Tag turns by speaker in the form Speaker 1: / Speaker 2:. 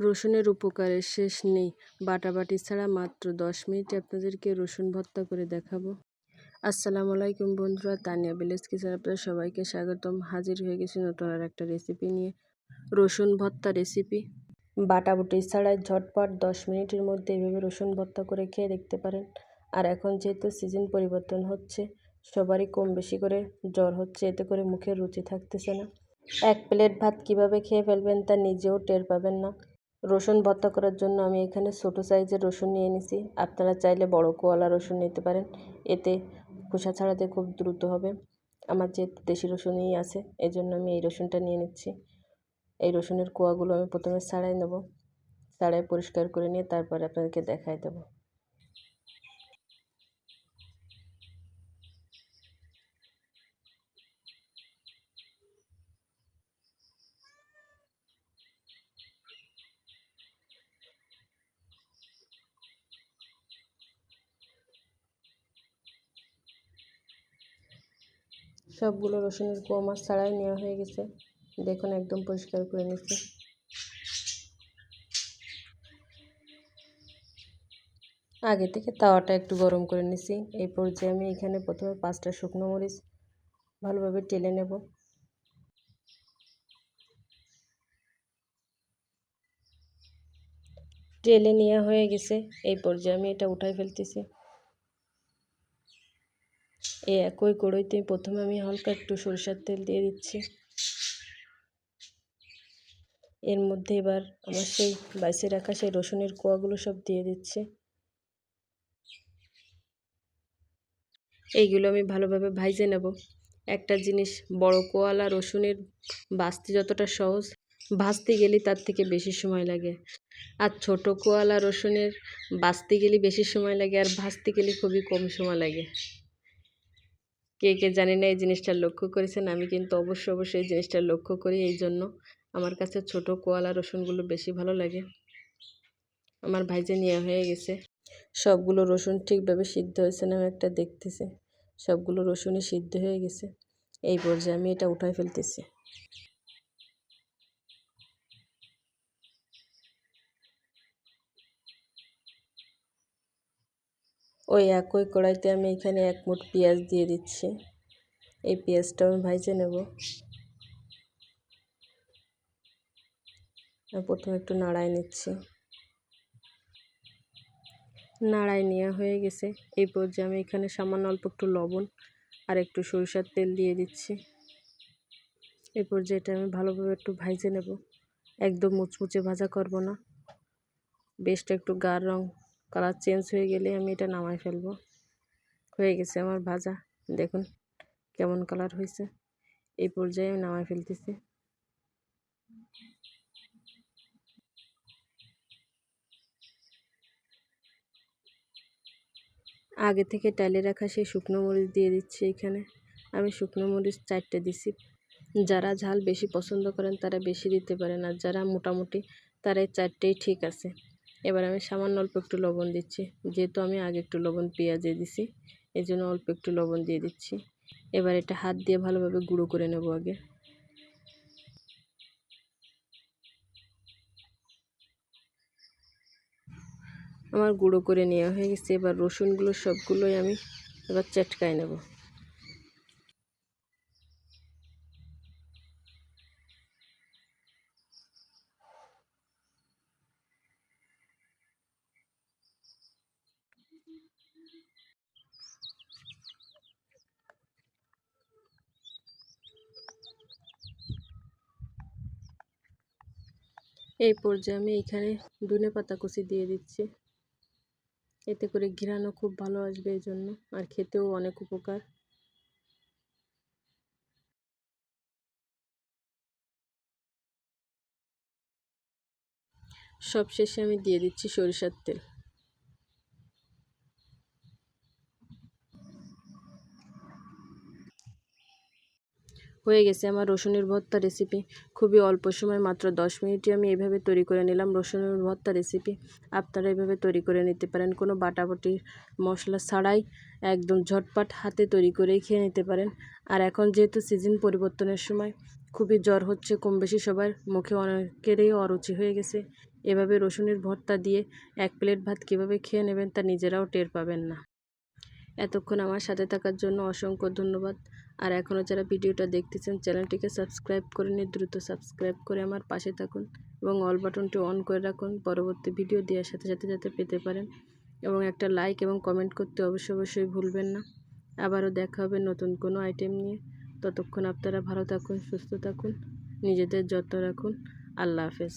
Speaker 1: রসুনের উপকারের শেষ নেই। বাটাবাটি ছাড়া মাত্র 10 মিনিটে আপনাদেরকে রসুন ভর্তা করে দেখাবো। আসসালামু আলাইকুম বন্ধুরা, তানিয়া ভিলেজ কিচেনে আপনাদের সবাইকে স্বাগতম। হাজির হয়ে গেছি নতুন আর একটা রেসিপি নিয়ে, রসুন ভর্তা রেসিপি। বাটাবাটি ছাড়াই ঝটপট 10 মিনিটের মধ্যে এভাবে রসুন ভর্তা করে খেয়ে দেখতে পারেন। আর এখন যেহেতু সিজন পরিবর্তন হচ্ছে, সবারই কম বেশি করে জ্বর হচ্ছে, এতে করে মুখে রুচি থাকতেছে না। এক প্লেট ভাত কিভাবে খেয়ে ফেলবেন তা নিজেও টের পাবেন না। রসুন ভর্তা করার জন্য আমি এখানে ছোটো সাইজের রসুন নিয়ে নিছি। আপনারা চাইলে বড় কোয়ালা রসুন নিতে পারেন, এতে খোসা ছাড়াতে খুব দ্রুত হবে। আমার যেহেতু দেশি রসুনই আছে, এই জন্য আমি এই রসুনটা নিয়ে নিচ্ছি। এই রসুনের কোয়াগুলো আমি প্রথমে ছাড়াই নেব। ছাড়াই পরিষ্কার করে নিয়ে তারপরে আপনাদেরকে দেখাই দেবো। সবগুলো রসুনের কোয়া মাছ ছাড়াই নেওয়া হয়ে গেছে। দেখুন একদম পরিষ্কার করে নিচ্ছি। আগে থেকে তাওয়াটা একটু গরম করে নিছি। এই পর্যায়ে আমি এখানে প্রথমে 5টা শুকনো মরিচ ভালোভাবে টেলে নেব। টেলে নেওয়া হয়ে গেছে। এই পর্যায়ে আমি এটা উঠাই ফেলতেছি। এই একই কড়াইতে প্রথমে আমি হালকা একটু সরিষার তেল দিয়ে দিচ্ছি। এর মধ্যে এবার আমার সেই বাইসে রাখা সেই রসুনের কোয়াগুলো সব দিয়ে দিচ্ছি। এইগুলো আমি ভালোভাবে ভাইজে নেব। একটা জিনিস, বড় কোয়ালা রসুনের ভাজতে যতটা সহজ, ভাজতে গেলে তার থেকে বেশি সময় লাগে। আর ছোট কোয়ালা রসুনের ভাজতে গেলে বেশি সময় লাগে, আর ভাজতে গেলে খুবই কম সময় লাগে। কে কে জানি না এই জিনিসটা লক্ষ্য করেছেন? আমি কিন্তু অবশ্যই এই জিনিসটা লক্ষ্য করি। এই জন্য আমার কাছে ছোট কোয়ালা রসুনগুলো বেশি ভালো লাগে। আমার ভাইজে নেওয়া হয়ে গেছে। সবগুলো রসুন ঠিকভাবে সিদ্ধ হয়েছে না আমি একটা দেখতেছি। সবগুলো রসুনই সিদ্ধ হয়ে গেছে। এই পর্যায়ে আমি এটা উঠাই ফেলতেছি। ওই একই কড়াইতে আমি এখানে 1 মুঠ পেঁয়াজ দিয়ে দিচ্ছি। এই পেঁয়াজটা আমি ভাইজে নেব। প্রথমে একটু নাড়াই নিচ্ছি। নাড়াই নেওয়া হয়ে গেছে। এই পর্যায়ে আমি এখানে সামান্য অল্প একটু লবণ আর একটু সরিষার তেল দিয়ে দিচ্ছি। এই পর্যায়ে এটা আমি ভালোভাবে একটু ভাইজে নেব। একদম মুচমুচে ভাজা করব না। বেশটা একটু গাঢ় রং কালার চেঞ্জ হয়ে গেলে আমি এটা নামাই ফেলবো। হয়ে গেছে আমার ভাজা, দেখুন কেমন কালার হয়েছে। এই পর্যায়ে আমি নামাই ফেলতেছি। আগে থেকে টাইলে রাখা সেই শুকনো মরিচ দিয়ে দিচ্ছি। এখানে আমি শুকনো মরিচ 4টে দিছি। যারা ঝাল বেশি পছন্দ করেন তারা বেশি দিতে পারেন, আর যারা মোটামুটি তারা এই 4টেই ঠিক আছে। এবার আমি সামান্য অল্প একটু লবণ দিচ্ছি। যেহেতু আমি আগে একটু লবণ পেঁয়াজে দিছি, এই জন্য অল্প একটু লবণ দিয়ে দিচ্ছি। এবার এটা হাত দিয়ে ভালোভাবে গুঁড়ো করে নেব আগে। আমার গুঁড়ো করে নেওয়া হয়ে গেছে। এবার রসুনগুলো সবগুলোই আমি এবার চটকায় নেব। এই পর্যায়ে আমি এখানে ধনেপাতা কুচি দিয়ে দিচ্ছি। এতে করে ঘ্রাণও খুব ভালো আসবে এই জন্য, আর খেতেও অনেক উপকার। সবশেষে আমি দিয়ে দিচ্ছি সরিষার তেল। হয়ে গেছে আমার রসুনের ভর্তা রেসিপি। খুবই অল্প সময়, মাত্র 10 মিনিটে আমি এভাবে তৈরি করে নিলাম রসুনের ভর্তা রেসিপি। আপনারা এভাবে তৈরি করে নিতে পারেন, কোনো বাটাবাটি মশলা ছাড়াই একদম ঝটপট হাতে তৈরি করেই খেয়ে নিতে পারেন। আর এখন যেহেতু সিজন পরিবর্তনের সময়, খুবই জ্বর হচ্ছে কম বেশি সবার, মুখে অনেকেরই অরুচি হয়ে গেছে। এভাবে রসুনের ভর্তা দিয়ে 1 প্লেট ভাত কীভাবে খেয়ে নেবেন তা নিজেরাও টের পাবেন না। এতক্ষণ আমার সাথে থাকার জন্য অসংখ্য ধন্যবাদ। আর এখনও যারা ভিডিওটা দেখতেছেন চ্যানেলটিকে সাবস্ক্রাইব করে নিয়ে দ্রুত সাবস্ক্রাইব করে আমার পাশে থাকুন এবং অল বাটনটি অন করে রাখুন পরবর্তী ভিডিও দেওয়ার সাথে সাথে যাতে পেতে পারেন, এবং একটা লাইক এবং কমেন্ট করতে অবশ্যই ভুলবেন না। আবারও দেখা হবে নতুন কোনো আইটেম নিয়ে। ততক্ষণ আপনারা ভালো থাকুন, সুস্থ থাকুন, নিজেদের যত্ন রাখুন। আল্লাহ হাফেজ।